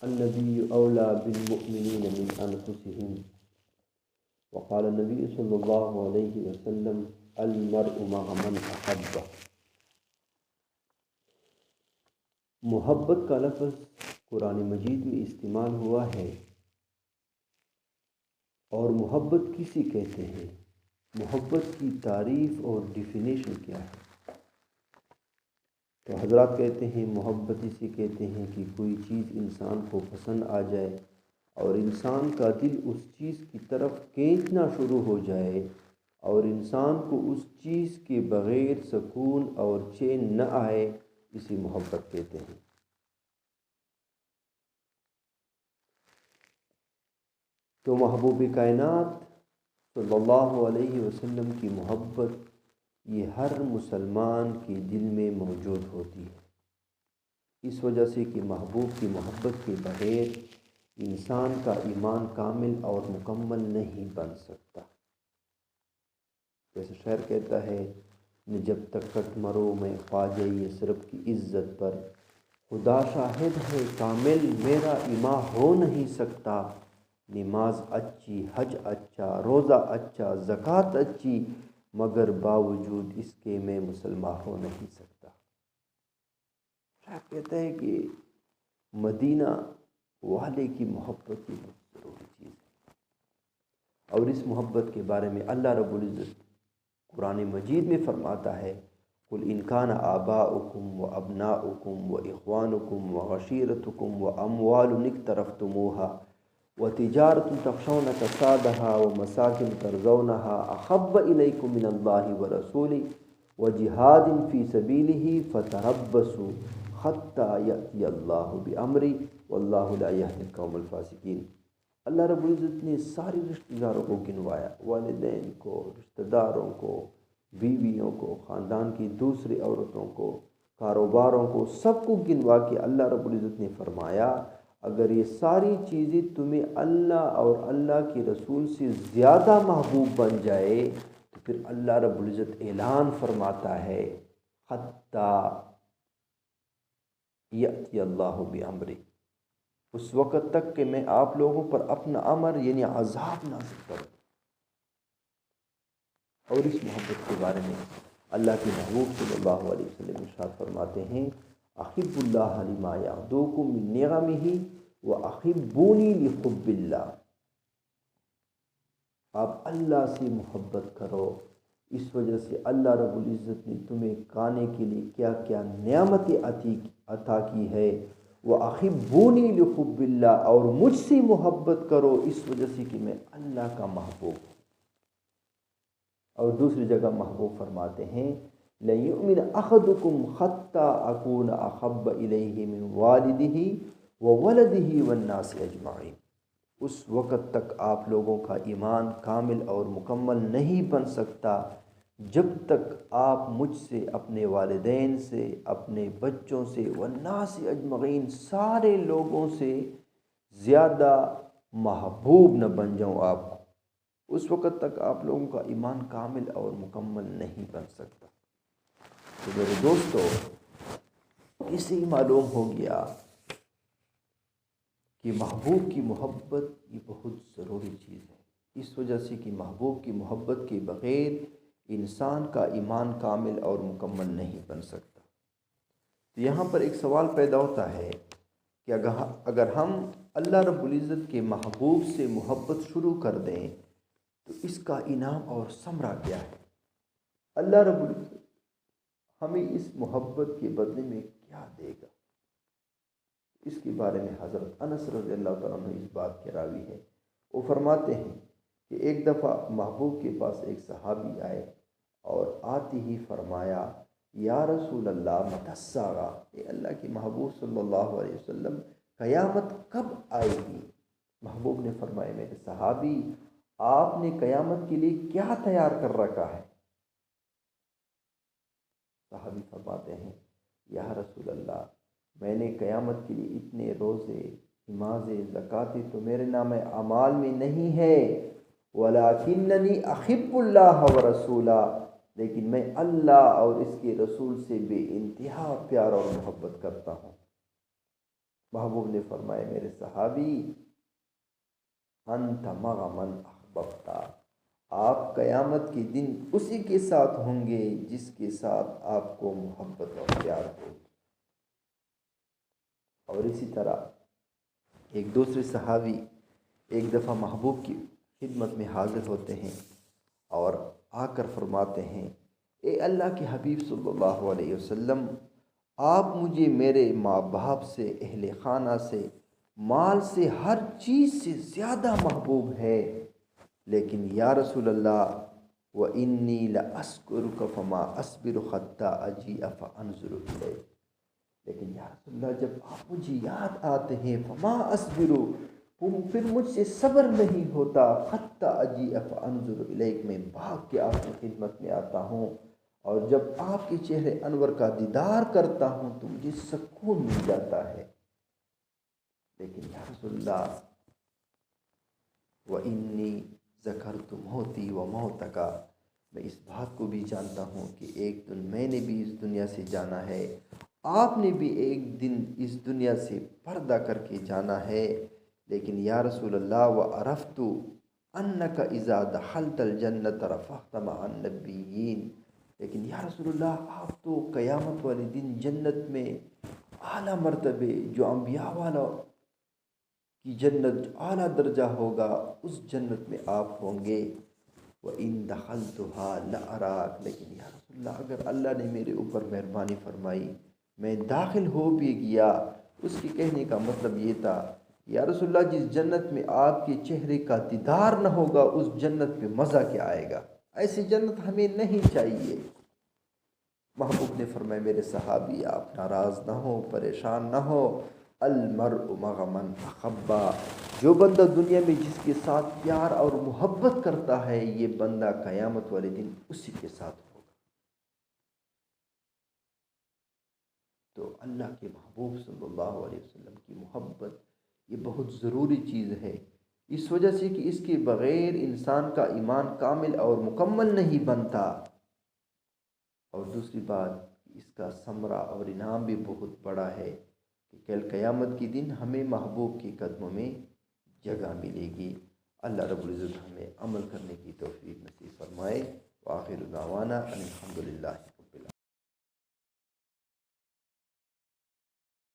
النبی اولا بالمؤمنین من انفسهم وقال النبی صلی اللہ علیہ وسلم المرء مع من احبہ۔ محبت کا لفظ قرآن مجید میں استعمال ہوا ہے، اور محبت کسی کہتے ہیں، محبت کی تعریف اور ڈیفینیشن کیا ہے؟ تو حضرات کہتے ہیں محبت اسی کہتے ہیں کہ کوئی چیز انسان کو پسند آ جائے اور انسان کا دل اس چیز کی طرف کھینچنا شروع ہو جائے اور انسان کو اس چیز کے بغیر سکون اور چین نہ آئے، اسی محبت کہتے ہیں۔ تو محبوب کائنات صلی اللہ علیہ وسلم کی محبت یہ ہر مسلمان کے دل میں موجود ہوتی ہے، اس وجہ سے کہ محبوب کی محبت کے بغیر انسان کا ایمان کامل اور مکمل نہیں بن سکتا۔ جیسے شاعر کہتا ہے، جب تک کٹ مرو میں خواجہ یثرب کی عزت پر، خدا شاہد ہے کامل میرا ایمان ہو نہیں سکتا، نماز اچھی، حج اچھا، روزہ اچھا، زکوٰۃ اچھی، مگر باوجود اس کے میں مسلمان ہو نہیں سکتا۔ شاید کہتا ہے کہ مدینہ والے کی محبت کی بہت ضروری چیز ہے، اور اس محبت کے بارے میں اللہ رب العزت قرآن مجید میں فرماتا ہے، قُلْ إِنْ كَانَ آبَاؤُكُمْ وَأَبْنَاؤُكُمْ وَإِخْوَانُكُمْ وَعَشِيرَتُكُمْ وَأَمْوَالٌ اقْتَرَفْتُمُوهَا وَتِجَارَةٌ تَخْشَوْنَ كَسَادَهَا وَمَسَاكِنُ تَرْضَوْنَهَا أَحَبَّ إِلَيْكُم مِّنَ اللَّهِ وَرَسُولِهِ وَجِهَادٍ فِي سَبِيلِهِ فَتَرَبَّصُوا حَتَّىٰ يَأْتِيَ اللَّهُ بِأَمْرِهِ وَاللَّهُ لَا يَهْدِي الْقَوْمَ الْفَاسِقِينَ۔ اللہ رب العزت نے سارے رشتہ داروں کو گنوایا، والدین کو، رشتہ داروں کو، بیویوں کو، خاندان کی دوسری عورتوں کو، کاروباروں کو، سب کو گنوا کے اللہ رب العزت نے فرمایا، اگر یہ ساری چیزیں تمہیں اللہ اور اللہ کے رسول سے زیادہ محبوب بن جائے تو پھر اللہ رب العزت اعلان فرماتا ہے، حتیٰ یأتی اللہ بامرہ، اس وقت تک کہ میں آپ لوگوں پر اپنا امر یعنی عذاب نازل کروں۔ اور اس محبت کے بارے میں اللہ کے محبوب صلی اللہ علیہ وسلم ارشاد فرماتے ہیں، احب اللہ لما یعدوکم من نعمہ واحبونی لحب اللہ۔ آپ اللہ سے محبت کرو، اس وجہ سے اللہ رب العزت نے تمہیں کھانے کے لیے کیا کیا نعمتیں عطا کی ہے، وَأَحِبُّونِي لِحُبِّ اللَّهِ، اور مجھ سے محبت کرو اس وجہ سے کہ میں اللہ کا محبوب ہوں۔ اور دوسری جگہ محبوب فرماتے ہیں، لَن يُؤْمِنَ أَحَدُكُمْ حَتَّىٰ أَكُونَ أَحَبَّ إِلَيْهِ مِنْ وَالِدِهِ وَوَلَدِهِ وَالنَّاسِ أَجْمَعِينَ۔ اس وقت تک آپ لوگوں کا ایمان کامل اور مکمل نہیں بن سکتا جب تک آپ مجھ سے، اپنے والدین سے، اپنے بچوں سے، والناس اجمعین، سارے لوگوں سے زیادہ محبوب نہ بن جاؤں آپ کو، اس وقت تک آپ لوگوں کا ایمان کامل اور مکمل نہیں بن سکتا۔ تو میرے دوستو، اس سے معلوم ہو گیا کہ محبوب کی محبت یہ بہت ضروری چیز ہے، اس وجہ سے کہ محبوب کی محبت کے بغیر انسان کا ایمان کامل اور مکمل نہیں بن سکتا۔ تو یہاں پر ایک سوال پیدا ہوتا ہے کہ اگر ہم اللہ رب العزت کے محبوب سے محبت شروع کر دیں تو اس کا انعام اور ثمرہ کیا ہے؟ اللہ رب العزت ہمیں اس محبت کے بدلے میں کیا دے گا؟ اس کے بارے میں حضرت انس رضی اللہ تعالیٰ عنہ اس بات کے راوی ہے، وہ فرماتے ہیں کہ ایک دفعہ محبوب کے پاس ایک صحابی آئے اور آتے ہی فرمایا، یا رسول اللہ متی الساعہ، اے اللہ کے محبوب صلی اللہ علیہ وسلم قیامت کب آئے گی؟ محبوب نے فرمایا، میرے صحابی آپ نے قیامت کے لیے کیا تیار کر رکھا ہے؟ صحابی فرماتے ہیں، یا رسول اللہ میں نے قیامت کے لیے اتنے روزے، نمازیں، زکوٰۃ تو میرے نام اعمال میں نہیں ہے، وَلَٰكِنَّنِي أَحِبُّ اللَّهَ وَرَسُولَهُ، لیکن میں اللہ اور اس کے رسول سے بے انتہا پیار اور محبت کرتا ہوں۔ محبوب نے فرمایا میرے صحابی انت مع من احببتا، آپ قیامت کے دن اسی کے ساتھ ہوں گے جس کے ساتھ آپ کو محبت اور پیار ہو۔ اور اسی طرح ایک دوسرے صحابی ایک دفعہ محبوب کی خدمت میں حاضر ہوتے ہیں اور آ کر فرماتے ہیں اے اللہ کے حبیب صلی اللہ علیہ وسلم، آپ مجھے میرے ماں باپ سے، اہل خانہ سے، مال سے، ہر چیز سے زیادہ محبوب ہے، لیکن یا رسول اللہ وَإِنِّي لَأَذْكُرُكَ فَمَا أَصْبِرُ حَتَّى أَجِيءَ فَأَنْظُرُ إِلَيْكَ، لیکن یا رسول اللہ جب آپ مجھے یاد آتے ہیں فما اصبرو، پھر مجھ سے صبر نہیں ہوتا، حتی اجیء فانظر الیک، میں بھاگ کے آپ کی خدمت میں آتا ہوں اور جب آپ کے چہرے انور کا دیدار کرتا ہوں تو مجھے سکون مل جاتا ہے۔ لیکن یا رسول اللہ وَإِنِّي ذَكَرْتُ مَوْتِي وَمَوْتَكَ، میں اس بات کو بھی جانتا ہوں کہ ایک دن میں نے بھی اس دنیا سے جانا ہے، آپ نے بھی ایک دن اس دنیا سے پردہ کر کے جانا ہے، لیکن یا رسول اللہ وَعَرَفْتُ أَنَّكَ إِذَا دَخَلْتَ الْجَنَّةَ رَفَعْتَ مَعَ النَّبِيِّينَ، لیکن یا رسول اللہ آپ تو قیامت والے دن جنت میں اعلیٰ مرتبے جو انبیاء والا کی جنت جو اعلیٰ درجہ ہوگا اس جنت میں آپ ہوں گے۔ وَإِن دَخَلْتُهَا لَأَرَاكَ، لیکن یا رسول اللہ اگر اللہ نے میرے اوپر مہربانی فرمائی میں داخل ہو بھی گیا، اس کے کہنے کا مطلب یہ تھا یا رسول اللہ جس جنت میں آپ کے چہرے کا دیدار نہ ہوگا اس جنت میں مزہ کیا آئے گا، ایسی جنت ہمیں نہیں چاہیے۔ محبوب نے فرمایا میرے صحابی آپ ناراض نہ ہو، پریشان نہ ہو، المرء مع من احب، جو بندہ دنیا میں جس کے ساتھ پیار اور محبت کرتا ہے یہ بندہ قیامت والے دن اسی کے ساتھ ہوگا۔ تو اللہ کے محبوب صلی اللہ علیہ وسلم کی محبت یہ بہت ضروری چیز ہے، اس وجہ سے کہ اس کے بغیر انسان کا ایمان کامل اور مکمل نہیں بنتا، اور دوسری بات اس کا ثمرہ اور انعام بھی بہت بڑا ہے کہ کل قیامت کے دن ہمیں محبوب کے قدموں میں جگہ ملے گی۔ اللہ رب العزت ہمیں عمل کرنے کی توفیق نصیب فرمائے۔ وآخر دعوانا ان الحمد للہ۔